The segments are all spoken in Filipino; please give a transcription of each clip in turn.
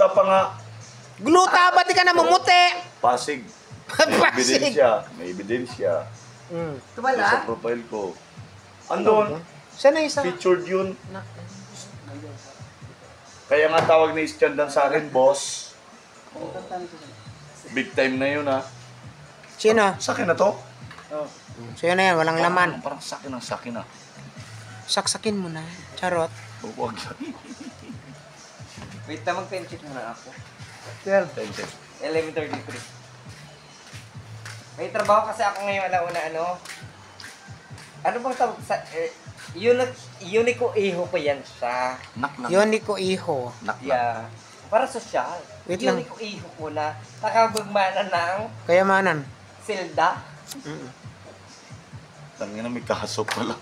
gluta pa nga. Gluta, ba't di ka namumuti? Pasig. Pasig. May ebidensya. Mm. Sa profile ko. Andun. Saan na isa? Featured yun. Kaya nga tawag ni Iskandan sa akin, boss. Oh. Big time na yun, ha. Sino? Sa akin na to? Sino na yan? Walang laman. Parang sa akin na. Saksakin mo na. Charot. Huwag yan. Wait, mag-time check muna ako. 12. 11:33. May trabaho kasi ako ngayon, alauna, ano bang tawag sa, Unico Iho pa yan siya. Yoniko Iho. Yeah. Para sosyal. Wait lang. Unico Iho ko na nakabagmana ng Kayamanan. silda. Tangina, may kaso pala.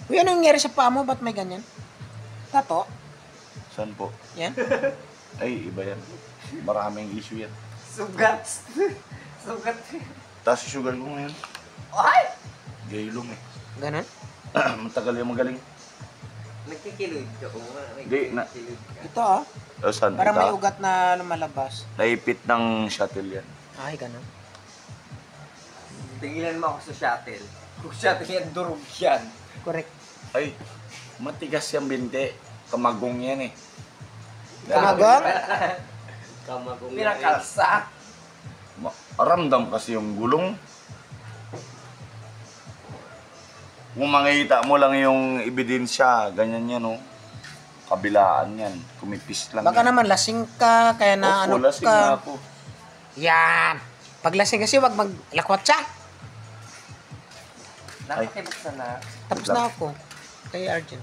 Uy, anong nangyari sa paa mo? Ba't may ganyan? Tato? Saan po? Yan? Ay, iba yan. Maraming issue yan. Sugat. Sugat. Taas yung sugar ko ngayon. Ay! Gaylong eh. Ganon? Matagal yung magaling. Nagkikiloid ka. Di, na. Ito ah. Saan? Parang may Ito? ugat na lumalabas. Naipit ng shuttle yan. Ay, ganon. Tingilan mo ako sa shuttle. Kung shuttle yan, durog yan. Correct. Ay, matigas yung binte. Kamagong yan eh. Kamagong? Kamagong. Pinakalsa. Ramdam kasi yung gulong. Kung makita mo lang yung ebidensya, ganyan yan, oh. Kabilaan yan. Kumipis lang. Baka yan. naman lasing ka, kaya na ano lasing na ka. ako. Yan. Pag lasing kasi, wag maglakwat siya. Nakakibuksan na. Tapos na ako. Kay Arjun.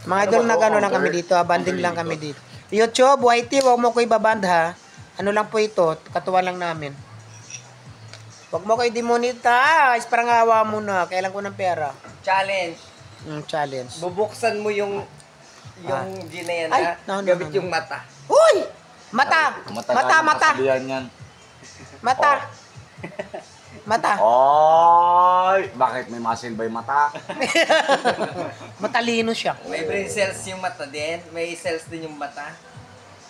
Mga idol na gano'n lang kami dito. Banding lang kami dito. YouTube, YT, wag mo ko ibaband ha. Ano lang po ito, katuwa lang namin. Wag mo ko i-demonetize, parang awa mo na. Kailan ko ng pera. Challenge. Challenge. Bubuksan mo yung G na yan, Ay, ha? no, no, Gamit no, no. yung mata. Uy! Mata! Mata! Yan. Mata! Oh. Mata! Ay! Bakit may muscle ba yung mata? Matalino siya. May brain cells yung mata din. May cells din yung mata.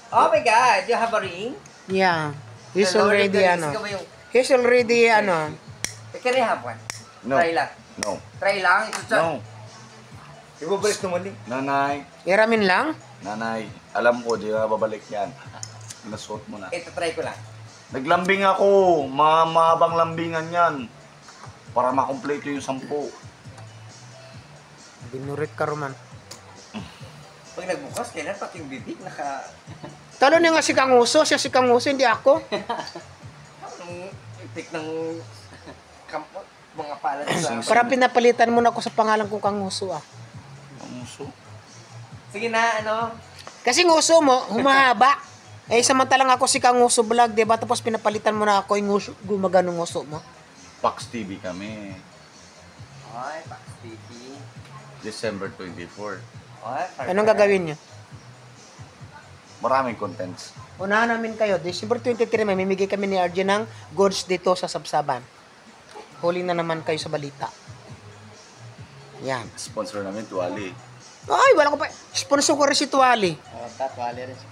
Oh my God! You have a ring? Yeah. He's The Lord of already the Rings ano. ka ba yung... He's already ano. Can I have one? No. Try lang. No. Try lang. Ito siya. No. Ibabalik naman din. Nanay. Iramin lang? Nanay. Alam ko, di ka babalik yan. Nasuot mo na. Ito, try ko lang. Naglambing ako. Mahabang lambingan yan. Para makompleto yung 10. Binurit ka, Roman. Pag nagbukas, kailan pati yung bibig naka... Talo niya nga si Kanguso. Siya si Kanguso, hindi ako. Anong ipik ng kampo, mga palad sa... Para pinapalitan mo na ako sa pangalan kong Kanguso ah. Amuso. Sige na, ano? Kasi nguso mo, humahaba. Eh, samantalang ako si Kanguso Vlog, diba? Tapos pinapalitan mo na ako yung nguso, gumaganong nguso mo. Pax TV kami. Ay, Pax TV. December 24. Ay, Anong gagawin niyo? Maraming contents. Unahan namin kayo. December 23, may mimigay kami ni Arjun ng goods dito sa Sabsaban. Huli na naman kayo sa balita. Yan. Sponsor namin, Tuwali. Ay, wala ko pa. Sponsor ko rin si Tuwali. Tatwali rin sa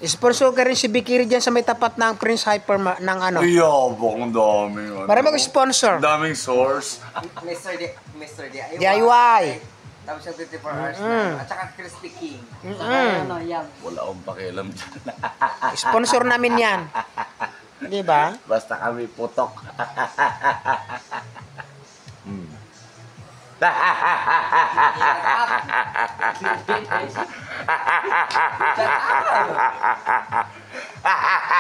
Sponsor ka rin si Bikiri dyan sa may tapat ng Prince Hyper ng ano. Yabang dami. Ano? Marami ko sponsor. Daming source. Mr. D. DIY. Tapos yung 24 hours na. At saka Crispy King. Ano, yan. Wala akong pakialam dyan. Sponsor namin yan. Di ba? Basta kami putok.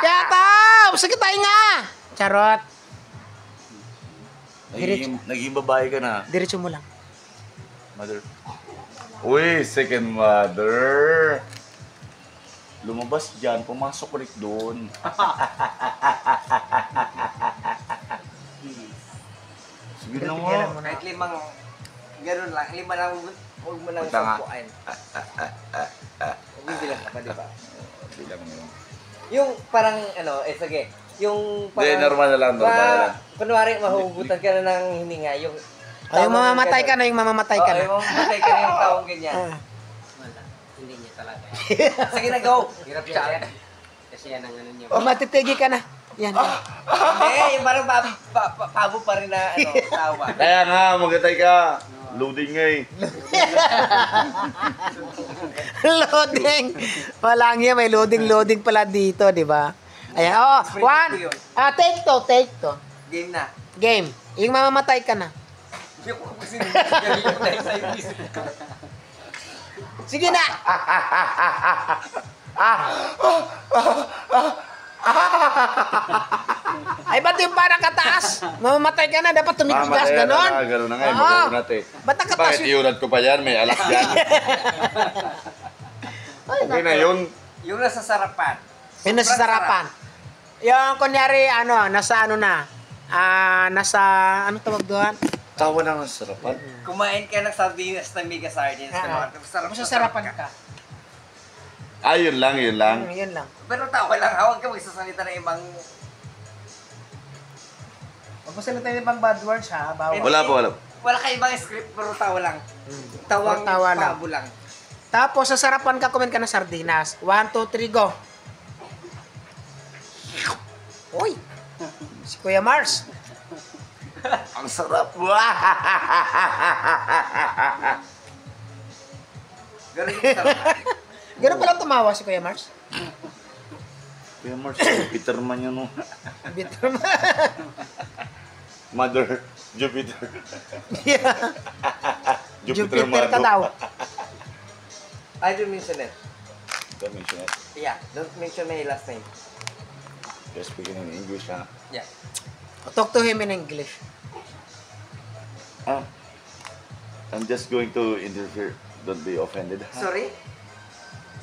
Shut up! Sakit tayo nga! Charot. Naging babae ka na. Diretso mo lang. Mother. Uy, second mother. Lumabas dyan, pumasok ulit doon. Sige na nga. Kahit limang, gano'n lang, lima lang, huwag mo nang Punta nga. sampuan. Huwag yung bilang ka pa, di ba? Bilang mo yun. Yung parang, ano, sige, yung Hindi, parang... normal na lang, normal na lang. Kunwari, mahuhugutan ka na ng hininga, yung... Ay, yung mamamatay ka na, yung mamamatay ka na. yung mamamatay ka na yung taong ganyan. Hindi niya talaga. Sige na, go. Hirap siya, sir. Kasi yan ang ano niya. O, matitigi ka na. Yan. Hindi, yung parang pabo pa rin na tawa. Kaya nga, magatay ka. Loading nga eh. Loading. Walang yan, may loading pala dito, di ba? Ayan, oh, one. Take two. Game na. Game. Yung mamamatay ka na. Hindi ko kasi galing mo tayo sa isip. Sige na. Ay, ba't yung parang kataas? Mamamatay ka na, dapat tumitigas, ganon. Ganon na nga, Oo. mag-unat eh. Ba't ang kataas Bakit iunat ko pa yan? May alak yan. Okay na yun. Yung nasa sarapan. Yung nasa sarapan. Yung kunyari, nasa nasa, ano tawag doon? Tawa na ng sarapan. Kumain ka ng sardinas na mega sardines. Sarap Kung sa sarapan ka. Ah, yun lang. Yun lang. Pero tao ka lang, huwag ka magsasalita ng ibang... Huwag mo salita yung ibang bad words, ha? Bawal. Wala. Wala ka ibang script, pero tawa lang. Tawang Tawa lang. pabo lang. Tapos, sa sarapan ka, kumain ka ng sardinas. 1, 2, 3, go. Uy! Si Kuya Mars. Ang sarap. Ganun yung sarap. Ganun pala tumawa si Kuya Mars. Kuya Mars, Jupiter man yun, no? Bitter man. Mother Jupiter. Yeah. Jupiter Mado. ka daw. I don't mention it. Don't mention it. Yeah, don't mention my last name. Just speaking in English, ha? Yeah. Talk to him in English. Ah, I'm just going to interfere. Don't be offended. ha? Sorry?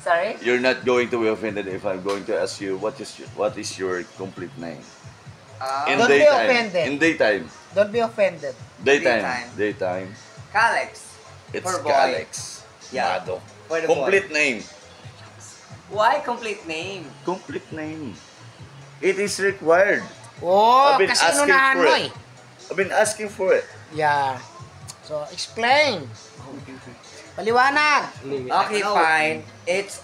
Sorry? You're not going to be offended if I'm going to ask you what is your complete name? In Don't be daytime. offended. In daytime. Don't be offended. Daytime. Calex. It's For boy. Alex. Yeah. Mado. For the Complete name. Why complete name? Complete name. It is required. Oh, I've been kasi asking inunahan for mo it. I've been asking for it. Yeah. So, explain. Paliwanag. Okay, fine. It's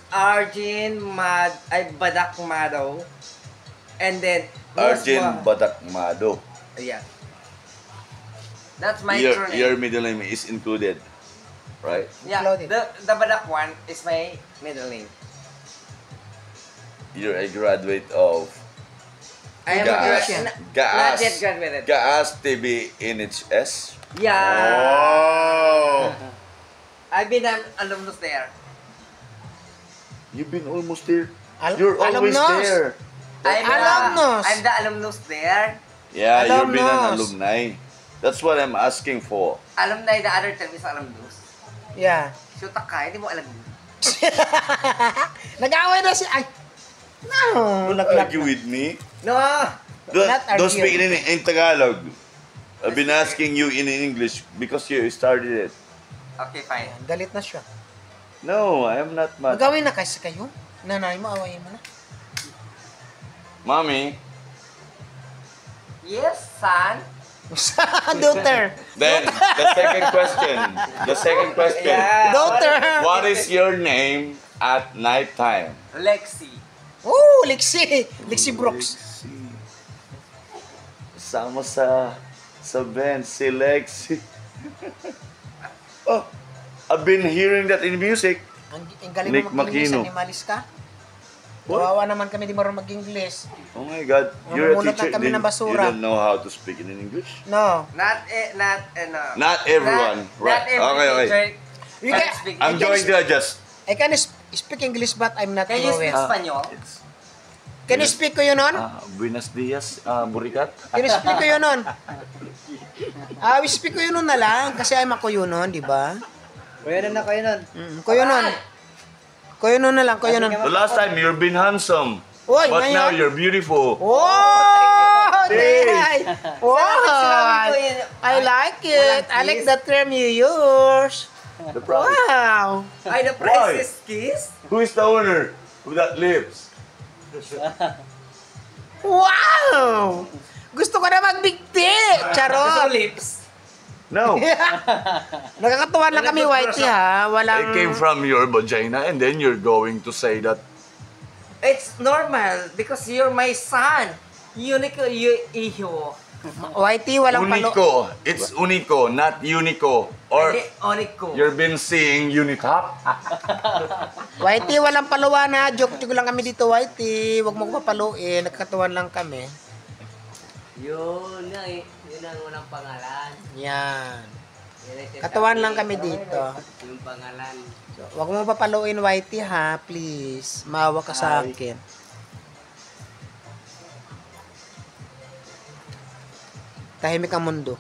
Badak Mado. And then, Arjun Badak Mado. Yeah. That's my Your true name. your middle name is included, right? Yeah, Included. the Badak one is my middle name. You're a graduate of I am a Gaas. not Gaas. yet graduated. Gaas TV NHS. Yeah. Oh, I've been an alumnus there. you've been almost there. Alumnus. You're always there. Alumnus. I'm the alumnus there. Yeah, you've been an Alumnus. alumni. That's what I'm asking for. Alumni, the other term is alumnus. Yeah. Shoot ka, hindi mo alam yun. Nag-away na si... Ay! No! Don't argue with me. No! Don't, Not don't argue. speak in Tagalog. I've been asking you in English because you started it. Okay, fine. Galit na siya. No, I am not mad. Magawin na kasi kayo. Nanay mo, awayin mo na. Mommy, Yes, son. Daughter. then the second question. Yeah. Daughter. What is your name at night time? Lexi. Oh, Lexi. Lexi Brooks. Sama sa band, si Lexi. Oh, I've been hearing that in music. Ang galing Nick mo mag-English, Makino. animalis ka. What? Kawawa naman kami, di marunong mag-English. Oh my God, you're a Mamumulot lang teacher. kami ng basura. You don't know how to speak in English? No. No. Not everyone. Not Right. every Okay, okay. teacher You can can- speak I'm English. going to adjust. I can speak English but I'm not Can you speak fluent. Spanyol? It's Can you speak ko yun nun? buenos dias, Burikat. Can you speak ko yun nun? We speak ko yun nun na lang kasi I'm ako yun nun, di ba? Kuya na kayo nun. Ko yun nun. Ko yun nun na lang, ko yun nun. The last time you've been handsome, Uy, but now ngayon. you're beautiful. Oh! Hey! Wow! Salamat ko yun. I like it. I like the term you use. The prize. Wow! Ay, the princess kiss? Who is the owner of that lips? Wow! Gusto ko na magbigti! Gusto Charot! lips. No. Nakakatuwa lang kami, Whitey, ha? I Walang... came from your vagina and then you're going to say that It's normal because you're my son. Unique iho. Whitey, walang palo... unico. It's unico, not unico. Or Hindi, oniko. you've been seeing Unitop. Whitey, walang paluwa na. Joke-joke lang kami dito, Whitey. Huwag mo ko papaluin. Nagkakatuwan lang kami. Yun nga eh. Yun ang unang pangalan. Yan. Yun ang sinasabi. Katuwan lang kami dito. Yung pangalan. So, huwag mo papaluin, Whitey, ha? Please. Maawa ka sa akin. Tahimik ang mundo.